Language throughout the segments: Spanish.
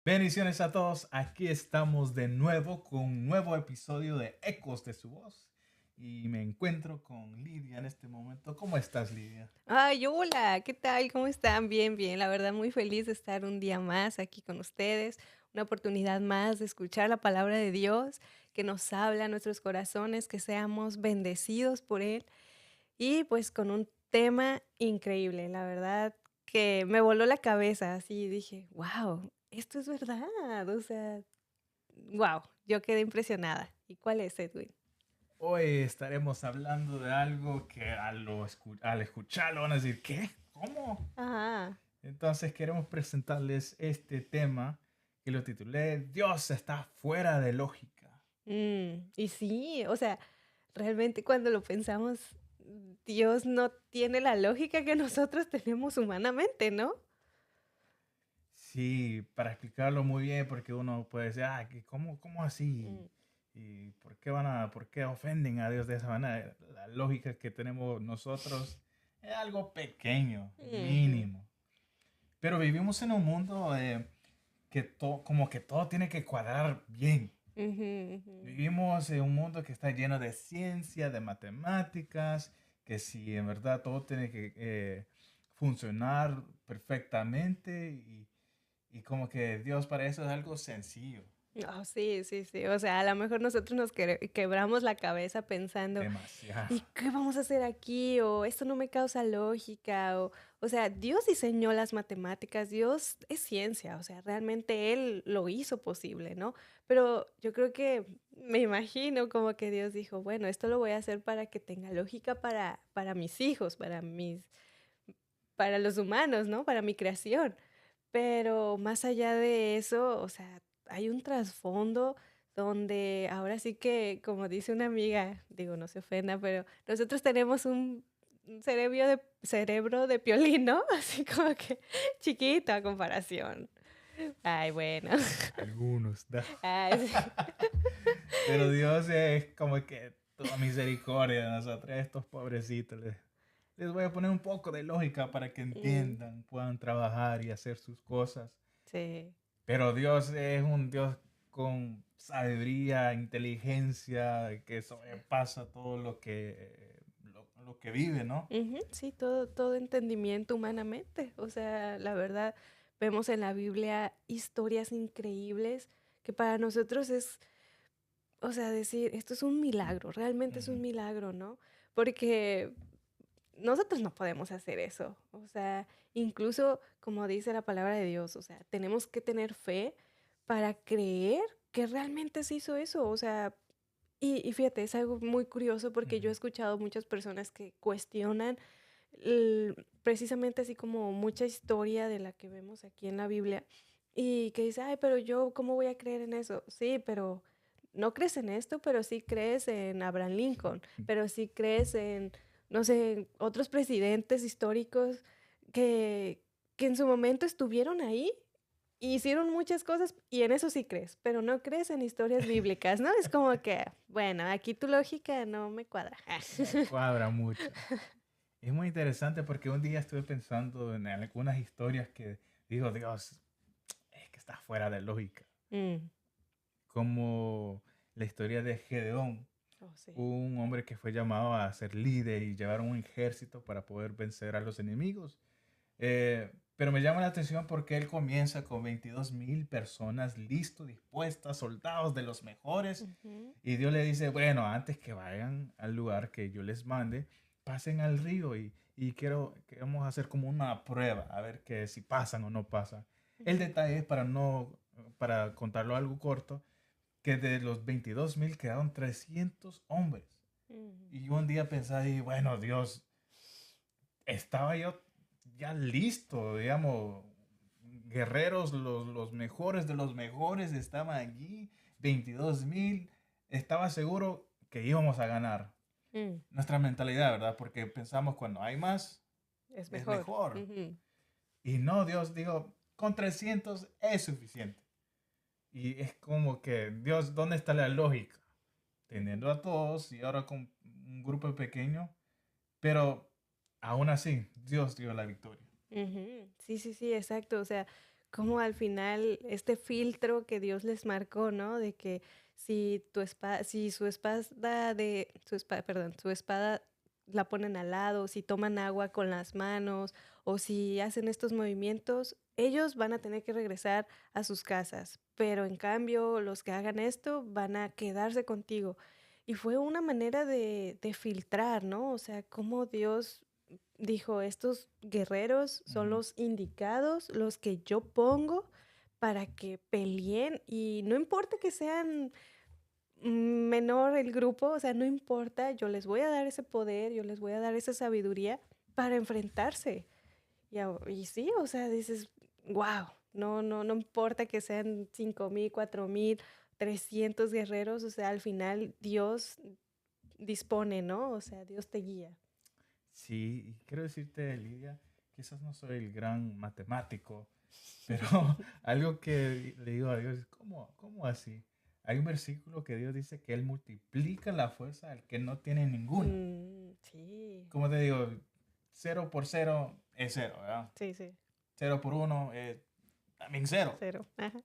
Bendiciones a todos, aquí estamos de nuevo con un nuevo episodio de Ecos de su Voz y me encuentro con Lidia en este momento. ¿Cómo estás, Lidia? Ay, hola, ¿qué tal? ¿Cómo están? Bien, bien. La verdad, muy feliz de estar un día más aquí con ustedes, una oportunidad más de escuchar la palabra de Dios que nos habla a nuestros corazones, que seamos bendecidos por Él y pues con un tema increíble, la verdad que me voló la cabeza, así dije, wow, esto es verdad, o sea, wow, yo quedé impresionada. ¿Y cuál es, Edwin? Hoy estaremos hablando de algo que al escucharlo van a decir, ¿qué? ¿Cómo? Ajá. Entonces queremos presentarles este tema que lo titulé Dios está fuera de lógica. Y sí, o sea, realmente cuando lo pensamos, Dios no tiene la lógica que nosotros tenemos humanamente, ¿no? Sí, para explicarlo muy bien, porque uno puede decir, ¿cómo así? Mm, ¿Y por qué ofenden a Dios de esa manera? La lógica que tenemos nosotros es algo pequeño, ujú, mínimo. Pero vivimos en un mundo como que todo tiene que cuadrar bien. ujú, ujú. Vivimos en un mundo que está lleno de ciencia, de matemáticas, que si en verdad todo tiene que funcionar perfectamente y como que Dios para eso es algo sencillo, Oh, sí, sí, sí. O sea, a lo mejor nosotros nos quebramos la cabeza pensando, demasiado. ¿y qué vamos a hacer aquí? O esto no me causa lógica. O sea, Dios diseñó las matemáticas, Dios es ciencia, o sea, realmente Él lo hizo posible, ¿no? Pero yo creo que me imagino como que Dios dijo, bueno, esto lo voy a hacer para que tenga lógica para mis hijos, para los humanos, ¿no? Para mi creación. Pero más allá de eso, o sea, hay un trasfondo donde ahora sí que, como dice una amiga, digo, no se ofenda, pero nosotros tenemos un cerebro de piolín, ¿no? Así como que chiquito a comparación. Ay, bueno. Algunos, ¿no? Ay, sí. Pero Dios es como que toda misericordia de nosotros, a estos pobrecitos. Les voy a poner un poco de lógica para que Mm, entiendan, puedan trabajar y hacer sus cosas. sí. Pero Dios es un Dios con sabiduría, inteligencia, que sobrepasa todo lo que vive, ¿no? Ujú, sí, todo entendimiento humanamente. O sea, la verdad, vemos en la Biblia historias increíbles que para nosotros es, o sea, decir, esto es un milagro, realmente es Ujú, un milagro, ¿no? Porque nosotros no podemos hacer eso. O sea, incluso como dice la palabra de Dios, o sea, tenemos que tener fe para creer que realmente se hizo eso. O sea, y fíjate, es algo muy curioso porque yo he ujú, escuchado muchas personas que cuestionan precisamente así como mucha historia de la que vemos aquí en la Biblia y que dice, ay, pero yo, ¿cómo voy a creer en eso? Sí, pero no crees en esto, pero sí crees en Abraham Lincoln, pero sí crees en, no sé, otros presidentes históricos que, que en su momento estuvieron ahí. Y hicieron muchas cosas y en eso sí crees, pero no crees en historias bíblicas, ¿no? Es como que, bueno, aquí tu lógica no me cuadra. me cuadra mucho. Es muy interesante porque un día estuve pensando en algunas historias que digo, Dios, es que está fuera de lógica. Mm, Como la historia de Gedeón, oh, sí. un hombre que fue llamado a ser líder y llevar un ejército para poder vencer a los enemigos. Pero me llama la atención porque él comienza con 22,000 personas listos, dispuestas, soldados de los mejores. Ujú, Y Dios le dice, bueno, antes que vayan al lugar que yo les mande, pasen al río y quiero que vamos a hacer como una prueba, a ver que si pasan o no pasan. El ujú, detalle es para contarlo algo corto, que de los 22,000 quedaron 300 hombres. ujú, Y yo un día pensé, ahí, bueno, Dios, estaba yo ya listo, digamos, guerreros, los mejores de los mejores estaban allí, 22,000, estaba seguro que íbamos a ganar. mm, Nuestra mentalidad, ¿verdad? Porque pensamos cuando hay más, es es mejor. mejor. Ujú, Y no, Dios dijo, con 300 es suficiente. Y es como que, Dios, ¿dónde está la lógica? ujú, Teniendo a todos y ahora con un grupo pequeño, pero aún así, Dios dio la victoria. Ujú. Sí, sí, sí, exacto. O sea, como al final este filtro que Dios les marcó, ¿no? De que si tu espada, si su espada de, su espada, perdón, su espada la ponen al lado, si toman agua con las manos o si hacen estos movimientos, ellos van a tener que regresar a sus casas. Pero en cambio, los que hagan esto van a quedarse contigo. Y fue una manera de filtrar, ¿no? O sea, cómo Dios dijo, estos guerreros son Ujú. los indicados, los que yo pongo para que peleen y no importa que sean menor el grupo, o sea, no importa, yo les voy a dar ese poder, yo les voy a dar esa sabiduría para enfrentarse. Y sí, o sea, dices, wow, no importa que sean 5,000, 4,000, 300 guerreros, o sea, al final Dios dispone, ¿no? O sea, Dios te guía. Sí, y quiero decirte, Lidia, quizás no soy el gran matemático, pero algo que le digo a Dios es, ¿cómo así? Hay un versículo que Dios dice que Él multiplica la fuerza al que no tiene ninguna. Sí, Como te digo, cero por cero es cero, ¿verdad? sí, sí, Cero por uno es también cero. cero. Ajá.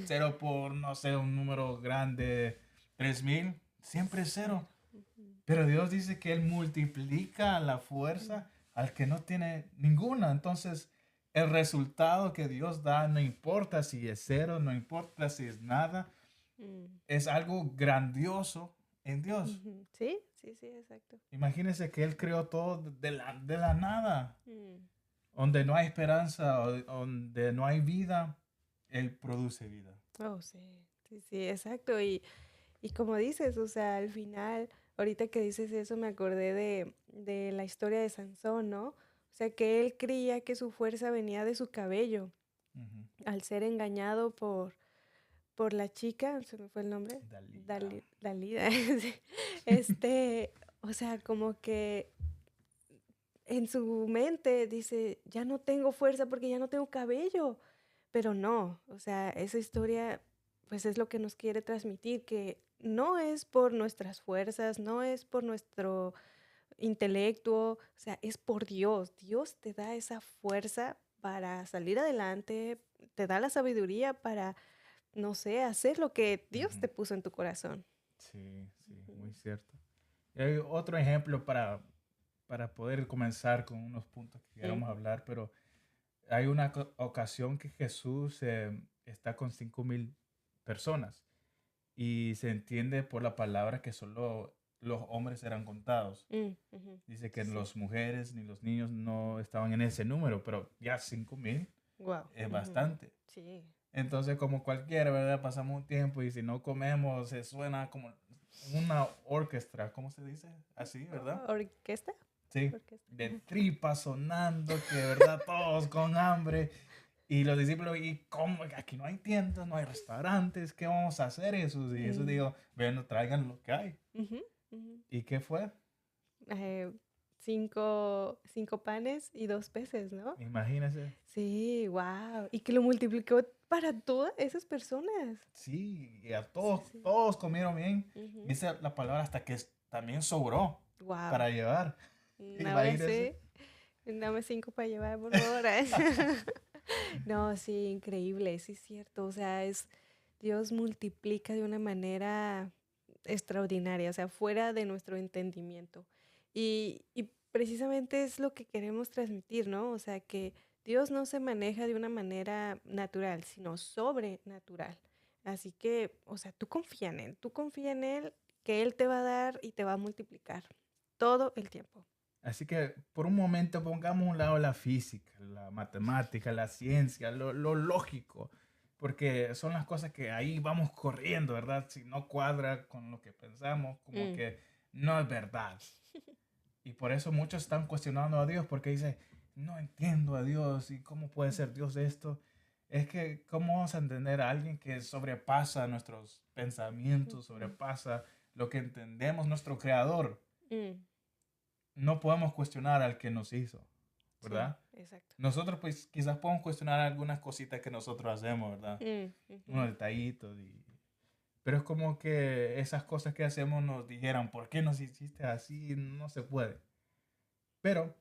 Cero por, no sé, un número grande, 3000, siempre es Cero. cero. Ujú. Pero Dios dice que Él multiplica la Mm, fuerza al que no tiene ninguna. Entonces, el resultado que Dios da, no importa si es cero, no importa si es nada, mm, es algo grandioso en Dios. ujú. Sí, sí, sí, exacto. Imagínense que Él creó todo de la nada. Mm. Donde no hay esperanza, donde no hay vida, Él produce vida. Oh, sí, sí, sí, exacto. Y como dices, o sea, al final, ahorita que dices eso, me acordé de la historia de Sansón, ¿no? O sea, que él creía que su fuerza venía de su cabello, Ujú. al ser engañado por la chica, se me fue el nombre, Dalila. Dalida, sí. Este, o sea, como que en su mente dice, ya no tengo fuerza porque ya no tengo cabello, pero no, o sea, esa historia pues es lo que nos quiere transmitir, que no es por nuestras fuerzas, no es por nuestro intelecto, o sea, es por Dios. Dios te da esa fuerza para salir adelante, te da la sabiduría para, no sé, hacer lo que Dios Ujú. te puso en tu corazón. Sí, sí, muy Ujú. cierto. Y hay otro ejemplo para poder comenzar con unos puntos que queremos Ujú. hablar, pero hay una ocasión que Jesús está con 5000 personas y se entiende por la palabra que solo los hombres eran contados. Ujú. Dice que Sí, sí. las mujeres ni los niños no estaban en ese número, pero ya 5000 Wow. es bastante. Sí. Entonces, como cualquiera, ¿verdad? Pasamos un tiempo y si no comemos, se suena como una orquesta, ¿cómo se dice? Así, ¿verdad? ¿Orquesta? Sí, Orquesta. de Ajá. tripas sonando, que, ¿verdad? Todos con hambre. Y los discípulos, ¿y cómo? Aquí no hay tiendas, no hay restaurantes, ¿qué vamos a hacer, Jesús? Y Jesús Mm, dijo, ven, traigan lo que hay. ujú, ujú. ¿Y qué fue? Eh, cinco panes y 2 peces, ¿no? Imagínense. Sí, wow. Y que lo multiplicó para todas esas personas. Sí, y a Sí, todos, sí. todos comieron bien. Ujú. Dice la palabra hasta que también sobró Wow. para llevar. Ahora Imagínense. sí, dame 5 para llevar, por favor. No, sí, increíble, sí es cierto. O sea, Dios multiplica de una manera extraordinaria, o sea, fuera de nuestro entendimiento. Y precisamente es lo que queremos transmitir, ¿no? O sea, que Dios no se maneja de una manera natural, sino sobrenatural. Así que, o sea, tú confía en Él, que Él te va a dar y te va a multiplicar todo el tiempo. Así que por un momento pongamos a un lado la física, la matemática, la ciencia, lo lógico, porque son las cosas que ahí vamos corriendo, ¿verdad? Si no cuadra con lo que pensamos, como Mm, que no es verdad. Y por eso muchos están cuestionando a Dios, porque dicen, no entiendo a Dios y cómo puede ser Dios esto. Es que, ¿cómo vamos a entender a alguien que sobrepasa nuestros pensamientos, ujú, sobrepasa lo que entendemos, nuestro creador? mm, No podemos cuestionar al que nos hizo, sí, ¿verdad? exacto. Nosotros pues quizás podemos cuestionar algunas cositas que nosotros hacemos, ¿verdad? Ujú, Unos detallitos pero es como que esas cosas que hacemos nos dijeran, ¿por qué nos hiciste así? No se puede. Pero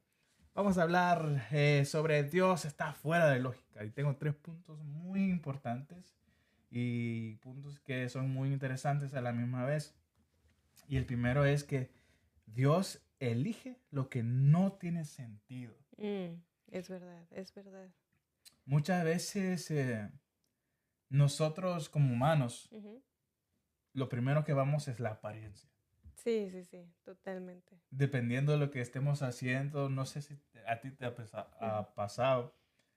Vamos a hablar sobre Dios está fuera de lógica. Y tengo 3 puntos muy importantes y puntos que son muy interesantes a la misma vez. Y el primero es que Dios elige lo que no tiene sentido. Es verdad, es verdad. Muchas veces nosotros como humanos, Ujú. lo primero que vamos es la apariencia. Sí, sí, sí, totalmente. Dependiendo de lo que estemos haciendo, no sé si a ti te Ujú. ha pasado.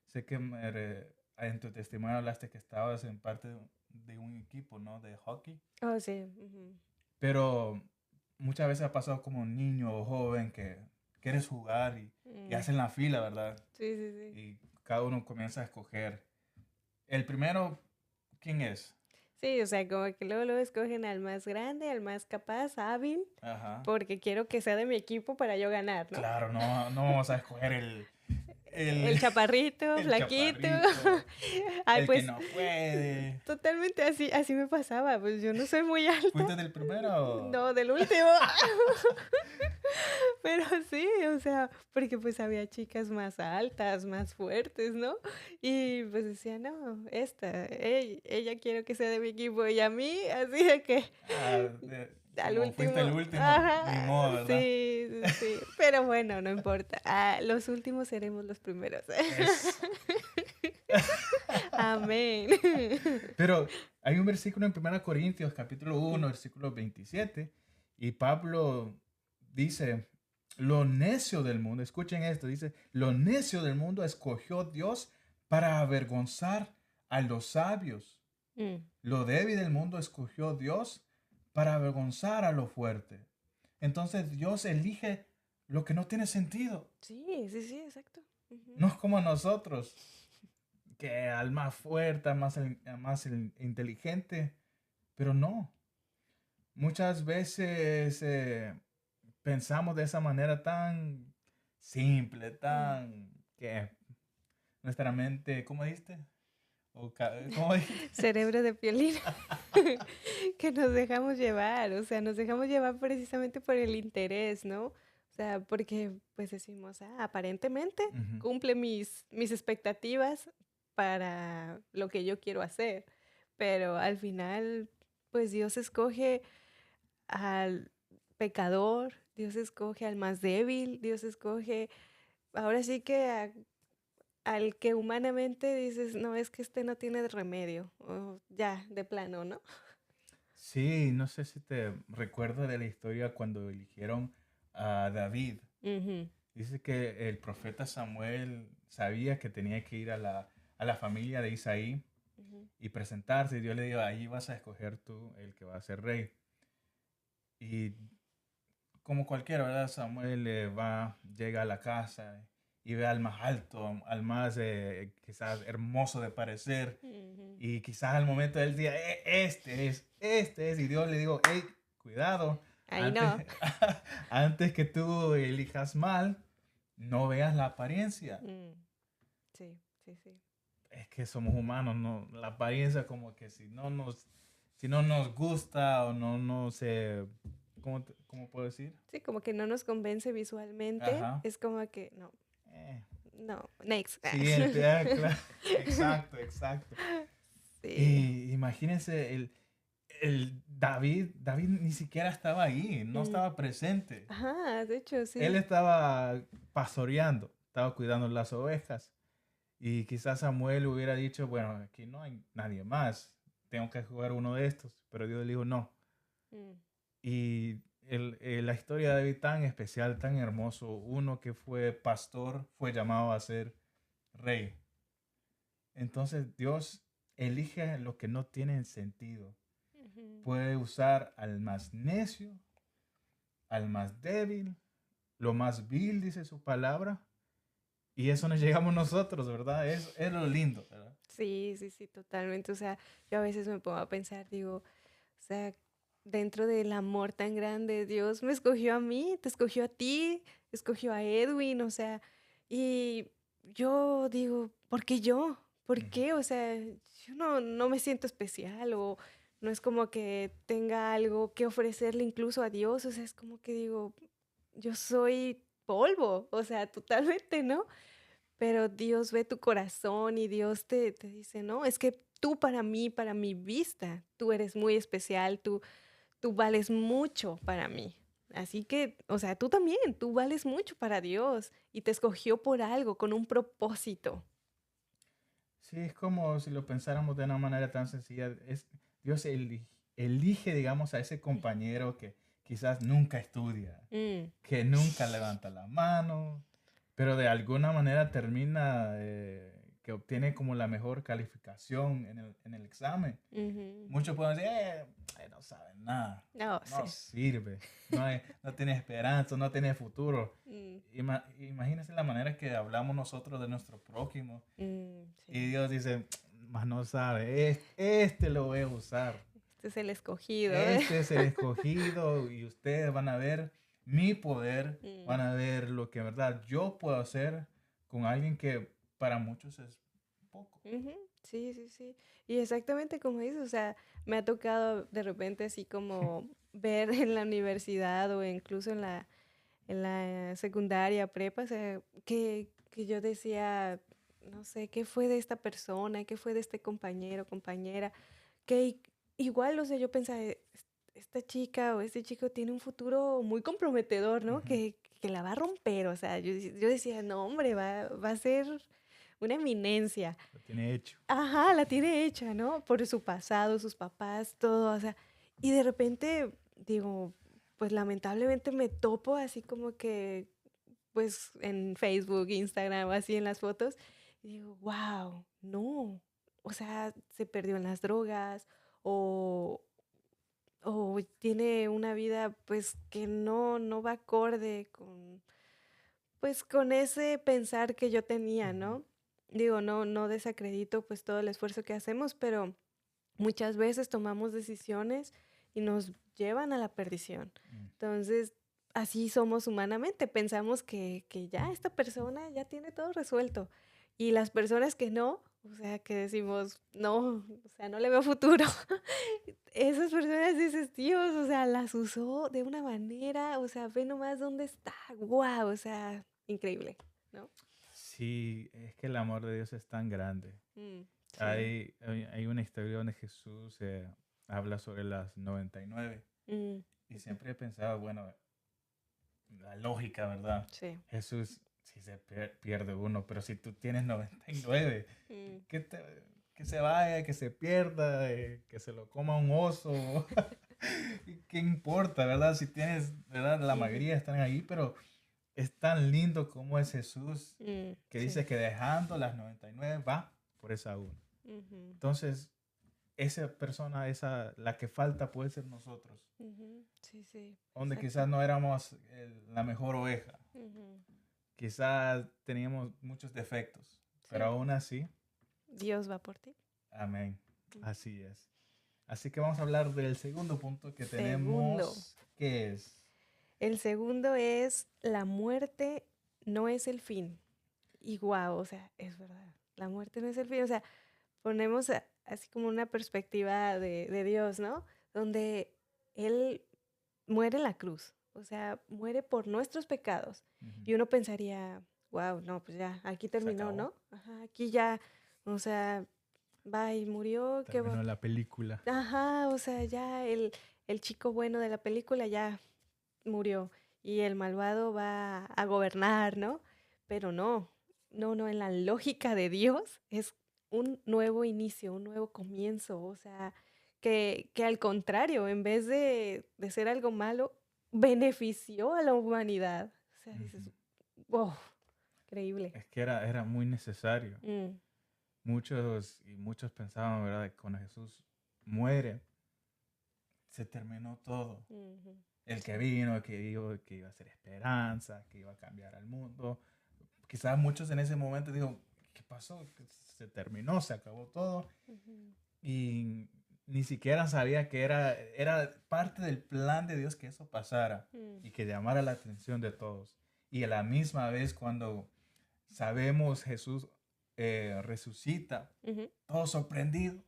Sé que en tu testimonio hablaste que estabas en parte de un equipo, ¿no? De hockey. Oh, sí. Ujú. Pero muchas veces ha pasado como niño o joven que quieres jugar y Mm. hacen la fila, ¿verdad? Sí, sí, sí. Y cada uno comienza a escoger. El primero, ¿quién es? Sí, o sea, como que luego escogen al más grande, al más capaz, hábil, Ajá. porque quiero que sea de mi equipo para yo ganar, ¿no? Claro, no vamos a escoger el, El chaparrito, el flaquito. chaparrito, Ay, el que pues no puede. totalmente así me pasaba. Pues yo no soy muy alta. ¿Fuiste del primero? No, del último. Pero sí, o sea, porque pues había chicas más altas, más fuertes, ¿no? Y pues decía, no, ella quiero que sea de mi equipo y a mí, así de que Ah, al como fuiste el último, último, ni ajá, modo, ¿verdad? sí, sí, sí, pero bueno, no importa. Los últimos seremos los primeros. Eso. Amén. Pero hay un versículo en 1 Corintios, capítulo 1, versículo 27, y Pablo dice, lo necio del mundo, escuchen esto, dice, lo necio del mundo escogió Dios para avergonzar a los sabios. Mm. Lo débil del mundo escogió Dios para avergonzar a lo fuerte. Entonces Dios elige lo que no tiene sentido. Sí, sí, sí, exacto. Ujú. No es como nosotros, que al más fuerte, al más inteligente, pero no. Muchas veces pensamos de esa manera tan simple, Mm. tan que nuestra mente, ¿cómo dijiste? ¿Cómo dijiste? Cerebro de piolín. Que nos dejamos llevar, o sea, nos dejamos llevar precisamente por el interés, ¿no? O sea, porque pues decimos, aparentemente Ujú. cumple mis expectativas para lo que yo quiero hacer, pero al final, pues Dios escoge al pecador, Dios escoge al más débil, Dios escoge, ahora sí que al que humanamente dices, no, es que este no tiene remedio, o ya, de plano, ¿no? Sí, no sé si te recuerdas de la historia cuando eligieron a David. Ujú. Dice que el profeta Samuel sabía que tenía que ir a la familia de Isaí Ujú. y presentarse. Y Dios le dijo, ahí vas a escoger tú el que va a ser rey. Y como cualquiera, ¿verdad? Samuel llega a la casa y ve al más alto, al más quizás hermoso de parecer. Ujú. Y quizás al momento del día, este es. Y Dios le dijo, hey, cuidado, Ahí antes, no. antes que tú elijas mal, no veas la apariencia. Mm. Sí, sí, sí. Es que somos humanos, ¿no? La apariencia como que si no nos gusta o no nos, ¿cómo puedo decir? Sí, como que no nos convence visualmente, Ajá. es como que no, Eh, no, next. sí, claro. Exacto, exacto. Sí. Y imagínense, el David ni siquiera estaba ahí, no Mm. estaba presente. Ajá, de hecho, Él sí. estaba pastoreando, estaba cuidando las ovejas. Y quizás Samuel hubiera dicho, bueno, aquí no hay nadie más, tengo que jugar uno de estos. Pero Dios le dijo, no. Mm. Y la historia de David tan especial, tan hermoso, uno que fue pastor, fue llamado a ser rey. Entonces Dios elige lo que no tiene sentido. Ujú. Puede usar al más necio, al más débil, lo más vil, dice su palabra. Y eso nos llegamos nosotros, ¿verdad? Es lo lindo, ¿verdad? Sí, sí, sí, totalmente. O sea, yo a veces me pongo a pensar, digo, o sea, dentro del amor tan grande, Dios me escogió a mí, te escogió a ti, escogió a Edwin, o sea, y yo digo, ¿por qué yo? ¿Por Ujú. qué? O sea, yo no me siento especial o no es como que tenga algo que ofrecerle incluso a Dios, o sea, es como que digo, yo soy polvo, o sea, totalmente, ¿no? Pero Dios ve tu corazón y Dios te dice, no, es que tú para mí, para mi vista, tú eres muy especial, tú vales mucho para mí. Así que, o sea, tú también, tú vales mucho para Dios y te escogió por algo, con un propósito. Sí, es como si lo pensáramos de una manera tan sencilla. Dios elige, digamos, a ese compañero que quizás nunca estudia, Mm, que nunca levanta la mano, pero de alguna manera termina, que obtiene como la mejor calificación en el examen. ujú. Muchos pueden decir, no saben nada, No, no sí. sirve, no tiene esperanza, no tiene futuro. Mm, Imagínense la manera que hablamos nosotros de nuestro prójimo. Y sí. Dios dice, más no sabe, este lo voy a usar. Este es el escogido. Este es el escogido y ustedes van a ver mi poder, Mm, van a ver lo que en verdad yo puedo hacer con alguien que para muchos es poco. ujú. Sí, sí, sí. Y exactamente como dices, o sea, me ha tocado de repente así como ver en la universidad o incluso en la secundaria, prepa, o sea, que yo decía, no sé, ¿qué fue de esta persona? ¿Qué fue de este compañero, compañera? Que igual, o sea, yo pensaba, esta chica o este chico tiene un futuro muy comprometedor, ¿no? Ujú. Que la va a romper, o sea, yo decía, no, hombre, va a ser una eminencia. Lo tiene hecho. Ajá, la tiene hecha, ¿no? Por su pasado, sus papás, todo, o sea, y de repente digo, pues lamentablemente me topo así como que, pues en Facebook, Instagram, o así en las fotos, y digo, wow, no, o sea, se perdió en las drogas o, o tiene una vida pues que no va acorde con, pues con ese pensar que yo tenía, Ujú. ¿no? Digo, no desacredito pues todo el esfuerzo que hacemos, pero muchas veces tomamos decisiones y nos llevan a la perdición. Mm. Entonces, así somos humanamente. Pensamos que ya esta persona ya tiene todo resuelto. Y las personas que no, o sea, que decimos, no, o sea, no le veo futuro. Esas personas dices, Dios, o sea, las usó de una manera, o sea, ve nomás dónde está. Wow, o sea, increíble, ¿no? Sí, es que el amor de Dios es tan grande. Mm, sí. Hay una historia donde Jesús habla sobre las 99 Mm, y siempre he pensado, bueno, la lógica, ¿verdad? sí. Jesús, si se pierde uno, pero si tú tienes 99, Mm. que, que se vaya, que se pierda, que se lo coma un oso, ¿qué importa, verdad? Si tienes, ¿verdad? La Ujú. mayoría están ahí, pero es tan lindo como es Jesús que Sí. dice que dejando las 99 va por esa una. Ujú, Entonces, esa persona, la que falta puede ser nosotros, ujú. Sí, sí, donde exacto. quizás no éramos la mejor oveja, Ujú. quizás teníamos muchos defectos, pero Sí, aún así, Dios va por ti. amén, Mm. así es. Así que vamos a hablar del segundo punto que Segundo. tenemos, que es, El segundo es la muerte no es el fin. Y guau, o sea, es verdad. La muerte no es el fin. O sea, ponemos así como una perspectiva de Dios, ¿no? Donde Él muere en la cruz. O sea, muere por nuestros pecados. ujú, Y uno pensaría, wow, no, pues ya, aquí se terminó, acabó, ¿no? Ajá, aquí ya, o sea, va y murió, qué va. terminó la película. Ajá, o sea, ya el chico bueno de la película ya murió y el malvado va a gobernar, ¿no? Pero no, en la lógica de Dios es un nuevo inicio, un nuevo comienzo, o sea, que al contrario, en vez de ser algo malo, benefició a la humanidad. O sea, Ujú. dices, wow, increíble. Es que era muy necesario. Mm, Muchos pensaban, ¿verdad? Que cuando Jesús muere, se terminó todo. ujú, El que sí, vino, que iba a ser esperanza, que iba a cambiar al mundo. Quizás muchos en ese momento dijo, ¿qué pasó? Que se terminó, se acabó todo. ujú, Y ni siquiera sabía que era parte del plan de Dios que eso pasara mm, y que llamara la atención de todos. Y a la misma vez cuando sabemos Jesús resucita, ujú. todos sorprendidos,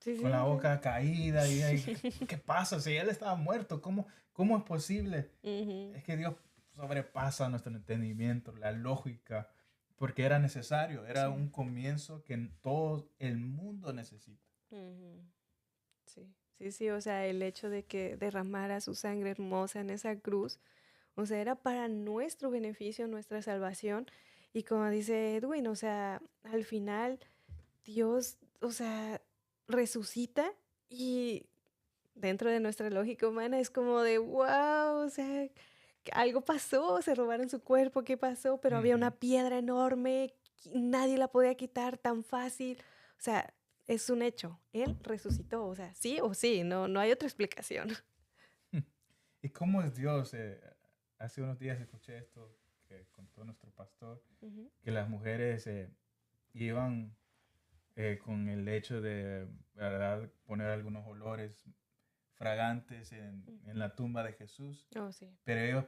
Sí, con la sí, boca caída y sí. ¿qué pasa? Si él estaba muerto, ¿cómo es posible? Ujú, Es que Dios sobrepasa nuestro entendimiento, la lógica, porque era necesario, era Sí. un comienzo que todo el mundo necesita. Ujú. Sí, sí, sí, o sea, el hecho de que derramara su sangre hermosa en esa cruz, o sea, era para nuestro beneficio, nuestra salvación. Y como dice Edwin, o sea, al final Dios, o sea, resucita y dentro de nuestra lógica humana es como de, wow, o sea, que algo pasó, se robaron su cuerpo, ¿qué pasó? Pero había una Ujú. piedra enorme, nadie la podía quitar tan fácil. O sea, es un hecho, él resucitó, o sea, sí o sí, no, no hay otra explicación. ¿Y cómo es Dios? Hace unos días escuché esto que contó nuestro pastor, Ujú. que las mujeres iban con el hecho de, ¿verdad?, poner algunos olores fragantes en la tumba de Jesús, Oh, sí. pero ellos,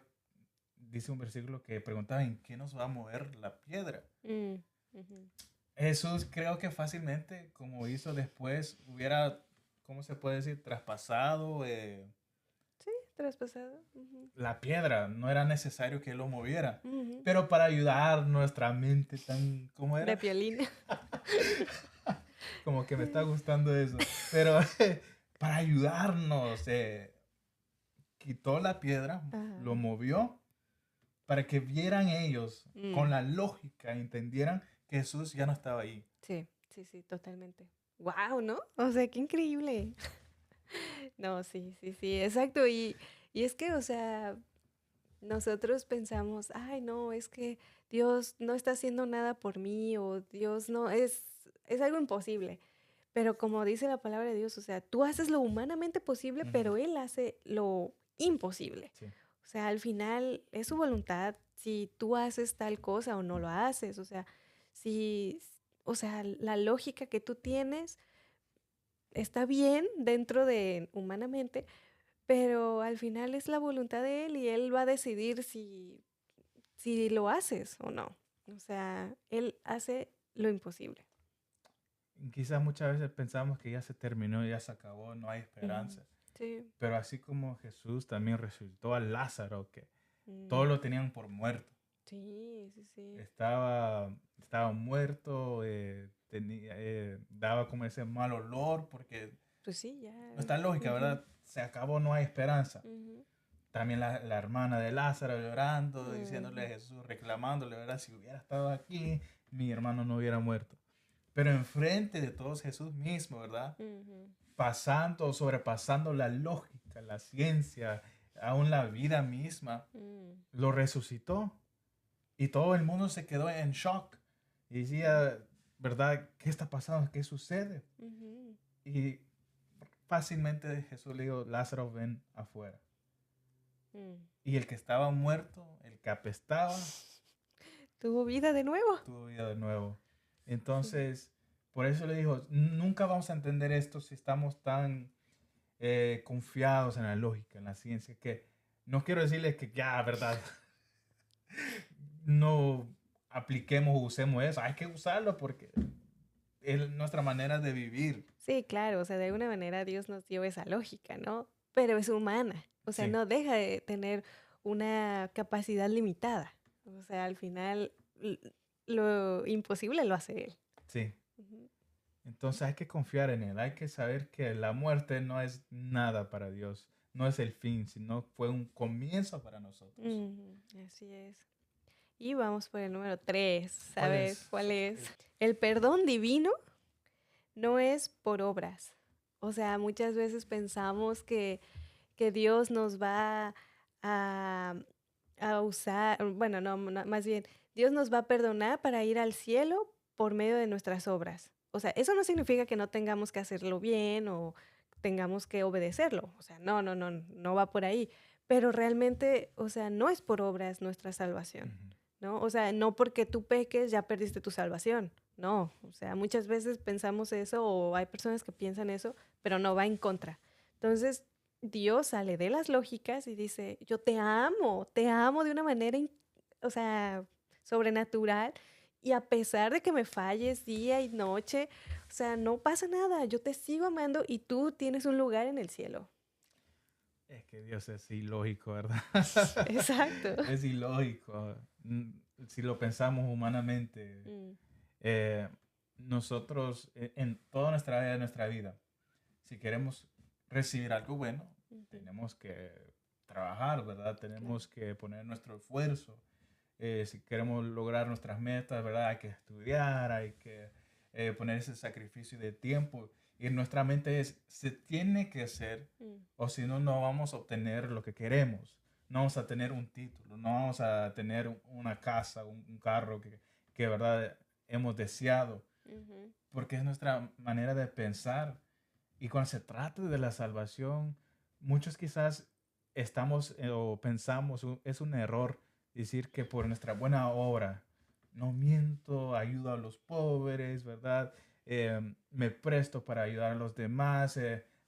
dice un versículo que preguntaban, ¿en qué nos va a mover la piedra? Mm, ujú. Jesús creo que fácilmente, como hizo después, hubiera, ¿cómo se puede decir?, traspasado Sí, traspasado. Ujú. la piedra, no era necesario que él lo moviera. Ujú. Pero para ayudar nuestra mente tan, ¿cómo De era? Piolín. Como que me está gustando eso. Pero para ayudarnos, quitó la piedra, lo Ajá. movió, para que vieran ellos con Mm. la lógica, entendieran que Jesús ya no estaba ahí. Sí, sí, sí, totalmente. Wow, ¿no? O sea, qué increíble. No, sí, sí, sí, exacto. Y es que, o sea, nosotros pensamos, ay, no, es que Dios no está haciendo nada por mí o Dios no, es algo imposible. Pero como dice la palabra de Dios, o sea, tú haces lo humanamente posible, Ujú. pero Él hace lo imposible. Sí. O sea, al final es su voluntad si tú haces tal cosa o no lo haces. O sea, si, o sea, la lógica que tú tienes está bien dentro de humanamente, pero al final es la voluntad de Él y Él va a decidir si lo haces o no. O sea, Él hace lo imposible. Quizás muchas veces pensamos que ya se terminó, ya se acabó, no hay Ujú. esperanza. Sí. Pero así como Jesús también resucitó a Lázaro, que todos Mm. lo tenían por muerto. Sí, sí, sí. Estaba muerto, daba como ese mal olor, porque Pues sí, ya. nuestra lógica, Ujú, ¿verdad? Se acabó, no hay esperanza. ujú, También la hermana de Lázaro llorando, diciéndole a ujú, Jesús, reclamándole, ¿verdad? Si hubiera estado aquí, mi hermano no hubiera muerto. Pero enfrente de todos Jesús mismo, ¿verdad? ujú, Pasando, sobrepasando la lógica, la ciencia, aún la vida misma, mm, lo resucitó. Y todo el mundo se quedó en shock. Y mm, decía, ¿verdad? ¿Qué está pasando? ¿Qué sucede? ujú, Y fácilmente Jesús le dijo, Lázaro, ven afuera. mm. Y el que estaba muerto, el que apestaba, Tuvo vida de nuevo. tuvo vida de nuevo. Sí. Entonces, por eso le dijo, nunca vamos a entender esto si estamos tan confiados en la lógica, en la ciencia, que no quiero decirles que ya, ¿verdad? No apliquemos o usemos eso. Hay que usarlo porque es nuestra manera de vivir. Sí, claro, o sea, de alguna manera Dios nos dio esa lógica, ¿no? Pero es humana, o sea, Sí, no deja de tener una capacidad limitada. O sea, al final lo imposible lo hace Él. sí. Ujú. Entonces hay que confiar en Él. Hay que saber que la muerte no es nada para Dios. No es el fin, sino fue un comienzo para nosotros. Ujú, así es. Y vamos por el número 3. A ¿Cuál ver, es? ¿cuál es? El perdón divino no es por obras. O sea, muchas veces pensamos que Dios nos va a, a usar, bueno, no, más bien, Dios nos va a perdonar para ir al cielo por medio de nuestras obras. O sea, eso no significa que no tengamos que hacerlo bien o tengamos que obedecerlo. O sea, no, no, no, no va por ahí. Pero realmente, o sea, no es por obras nuestra salvación, Ujú. ¿no? O sea, no porque tú peques ya perdiste tu salvación. No, o sea, muchas veces pensamos eso o hay personas que piensan eso, pero no va en contra. Entonces, Dios sale de las lógicas y dice, yo te amo de una manera, o sea, sobrenatural. Y a pesar de que me falles día y noche, o sea, no pasa nada, yo te sigo amando y tú tienes un lugar en el cielo. Es que Dios es ilógico, ¿verdad? Exacto. Es ilógico. Si lo pensamos humanamente, Mm, eh, nosotros en toda nuestra área de nuestra vida, si queremos recibir algo bueno, ujú, tenemos que trabajar, ¿verdad? claro. Tenemos que poner nuestro esfuerzo. Si queremos lograr nuestras metas, ¿verdad? Hay que estudiar, hay que poner ese sacrificio de tiempo. Y en nuestra mente es, se tiene que hacer, Mm, o si no, no vamos a obtener lo que queremos. No vamos a tener un título, no vamos a tener una casa, un carro que, ¿verdad? Hemos deseado, ujú, porque es nuestra manera de pensar. Y cuando se trata de la salvación, muchos quizás estamos o pensamos, es un error decir que por nuestra buena obra, no miento, ayudo a los pobres, ¿verdad? Me presto para ayudar a los demás,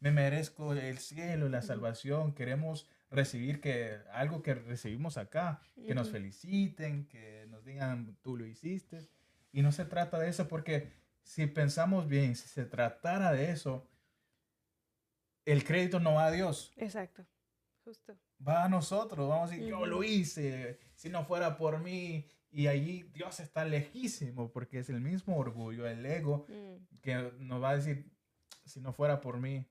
me merezco el cielo, la ujú, salvación, queremos recibir que algo que recibimos acá, que nos ujú. feliciten, que nos digan tú lo hiciste. Y no se trata de eso porque si pensamos bien, si se tratara de eso, el crédito no va a Dios, Exacto, justo. va a nosotros. Vamos a decir, yo lo Ujú, hice, si no fuera por mí. Y allí Dios está lejísimo porque es el mismo orgullo, el ego, mm, que nos va a decir, si no fuera por mí,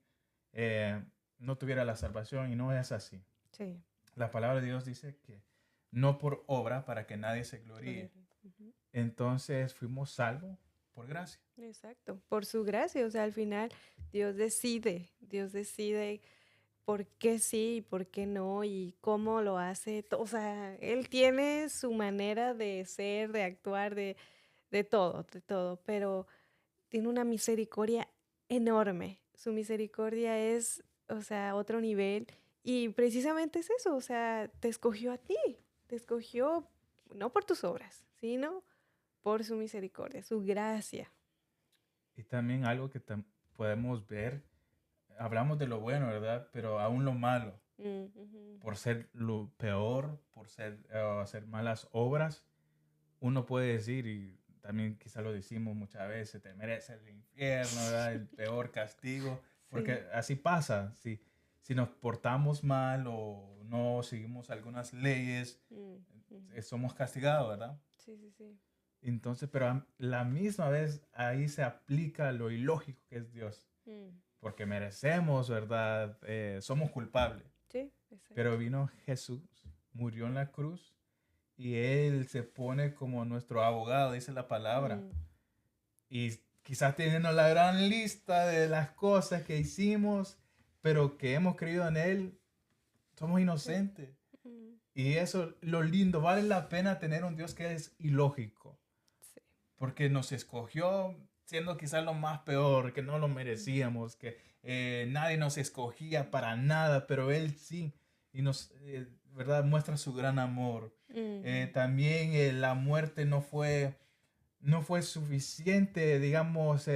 eh, no tuviera la salvación y no es así. sí, La palabra de Dios dice que no por obra para que nadie se gloríe. gloria. Ujú. Entonces fuimos salvos por gracia. Exacto, por su gracia, o sea, al final Dios decide por qué sí y por qué no y cómo lo hace, o sea, Él tiene su manera de ser, de actuar, de todo, pero tiene una misericordia enorme, su misericordia es, o sea, otro nivel y precisamente es eso, o sea, te escogió a ti, te escogió no por tus obras, sino por su misericordia, su gracia. Y también algo que podemos ver, hablamos de lo bueno, ¿verdad? Pero aún lo malo, Mm, ujú. por ser lo peor, por hacer malas obras, uno puede decir, y también quizá lo decimos muchas veces, te mereces el infierno, ¿verdad? El peor castigo, Sí. porque así pasa, si nos portamos mal o no seguimos algunas leyes, Mm, ujú. somos castigados, ¿verdad? Sí, sí, sí. Entonces, pero a la misma vez ahí se aplica lo ilógico que es Dios, Mm, porque merecemos, ¿verdad? Somos culpables. sí, exacto. Pero vino Jesús, murió en la cruz y Él se pone como nuestro abogado, dice la palabra. Mm, Y quizás teniendo la gran lista de las cosas que hicimos, pero que hemos creído en Él, somos sí. inocentes. Mm, Y eso, lo lindo, vale la pena tener un Dios que es ilógico, sí. porque nos escogió siendo quizás lo más peor, que no lo Mm, merecíamos, que nadie nos escogía para nada, pero Él sí, y nos, ¿verdad? Muestra su gran amor. ujú, También la muerte no fue suficiente, digamos,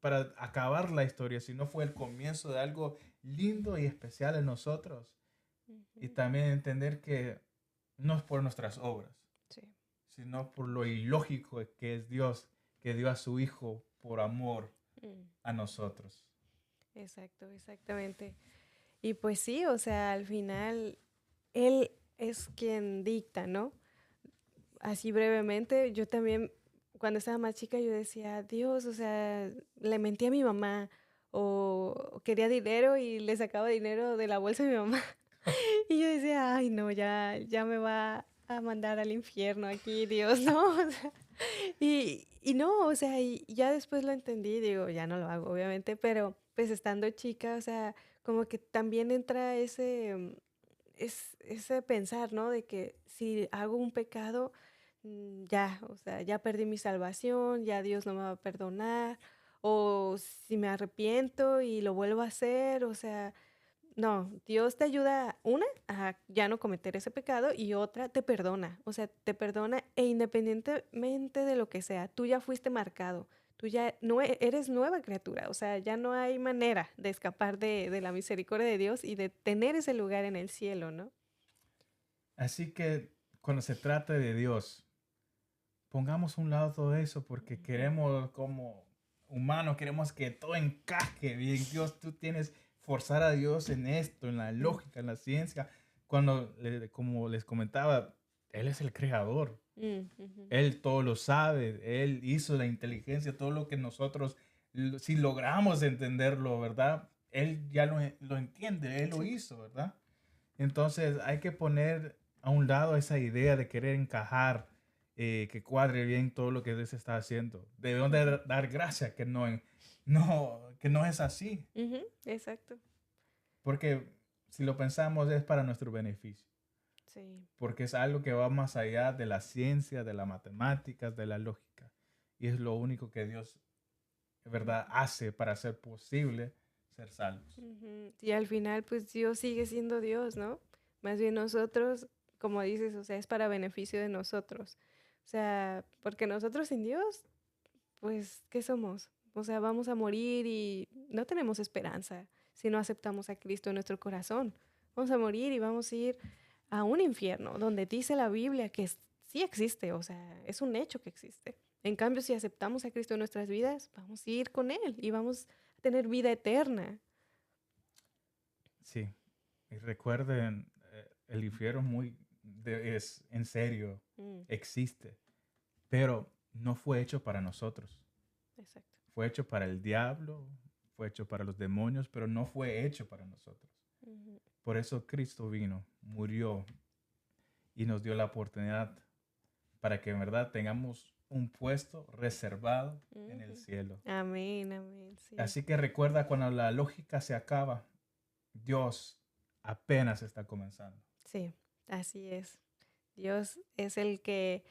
para acabar la historia, sino fue el comienzo de algo lindo y especial en nosotros. Y ujú. también entender que no es por nuestras obras, Sí. sino por lo ilógico que es Dios, que dio a su Hijo por amor Mm, a nosotros. exacto, exactamente. Y pues sí, o sea, al final Él es quien dicta, ¿no? Así brevemente, yo también, cuando estaba más chica, yo decía, Dios, o sea, le mentí a mi mamá o quería dinero y le sacaba dinero de la bolsa de mi mamá. Y yo decía, ay, no, ya me va a mandar al infierno aquí, Dios, ¿no? O sea, y no, o sea, y ya después lo entendí, digo, ya no lo hago, obviamente, pero pues estando chica, o sea, como que también entra ese pensar, ¿no? De que si hago un pecado, ya, o sea, ya perdí mi salvación, ya Dios no me va a perdonar, o si me arrepiento y lo vuelvo a hacer, o sea, no, Dios te ayuda, una, a ya no cometer ese pecado y otra, te perdona, o sea, te perdona e independientemente de lo que sea, tú ya fuiste marcado, tú ya no eres nueva criatura, o sea, ya no hay manera de escapar de la misericordia de Dios y de tener ese lugar en el cielo, ¿no? Así que cuando se trata de Dios, pongamos a un lado todo eso porque Ujú, queremos como humanos, queremos que todo encaje bien. Dios, tú tienes forzar a Dios en esto, en la lógica, en la ciencia, cuando, como les comentaba, Él es el creador. Ujú. Él todo lo sabe, Él hizo la inteligencia, todo lo que nosotros, si logramos entenderlo, ¿verdad? Él ya lo entiende, Él lo Sí. hizo, ¿verdad? Entonces hay que poner a un lado esa idea de querer encajar, que cuadre bien todo lo que Dios está haciendo. Debemos de Ujú. dar gracias que no es así, Ujú, exacto. porque si lo pensamos es para nuestro beneficio, Sí. porque es algo que va más allá de la ciencia, de las matemáticas, de la lógica. Y es lo único que Dios, de verdad, hace para hacer posible ser salvos. Ujú. Y al final, pues Dios sigue siendo Dios, ¿no? Más bien nosotros, como dices, o sea, es para beneficio de nosotros. O sea, porque nosotros sin Dios, pues, ¿qué somos? O sea, vamos a morir y no tenemos esperanza si no aceptamos a Cristo en nuestro corazón. Vamos a morir y vamos a ir a un infierno donde dice la Biblia que sí existe, o sea, es un hecho que existe. En cambio, si aceptamos a Cristo en nuestras vidas, vamos a ir con Él y vamos a tener vida eterna. Sí, y recuerden, el infierno es en serio, Mm, existe, pero no fue hecho para nosotros. exacto. Fue hecho para el diablo, fue hecho para los demonios, pero no fue hecho para nosotros. Ujú, Por eso Cristo vino, murió y nos dio la oportunidad para que en verdad tengamos un puesto reservado en el ujú. cielo. Amén, amén, sí. Así que recuerda, cuando la lógica se acaba, Dios apenas está comenzando. Sí, así es. Dios es el que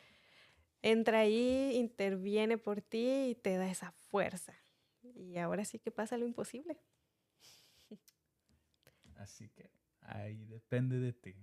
entra ahí, interviene por ti y te da esa fuerza. Y ahora sí que pasa lo imposible. Así que ahí depende de ti.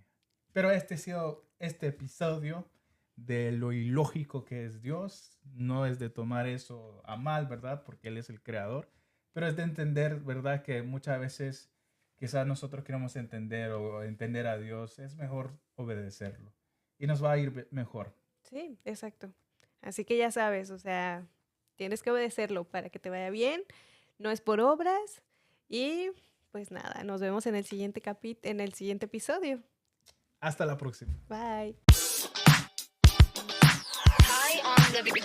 Pero este ha sido este episodio de lo ilógico que es Dios. No es de tomar eso a mal, ¿verdad? Porque Él es el creador. Pero es de entender, ¿verdad? Que muchas veces quizás nosotros queremos entender o entender a Dios. Es mejor obedecerlo. Y nos va a ir mejor. Sí, exacto. Así que ya sabes, o sea, tienes que obedecerlo para que te vaya bien. No es por obras. Y pues nada, nos vemos en el siguiente en el siguiente episodio. Hasta la próxima. Bye. High on the beat.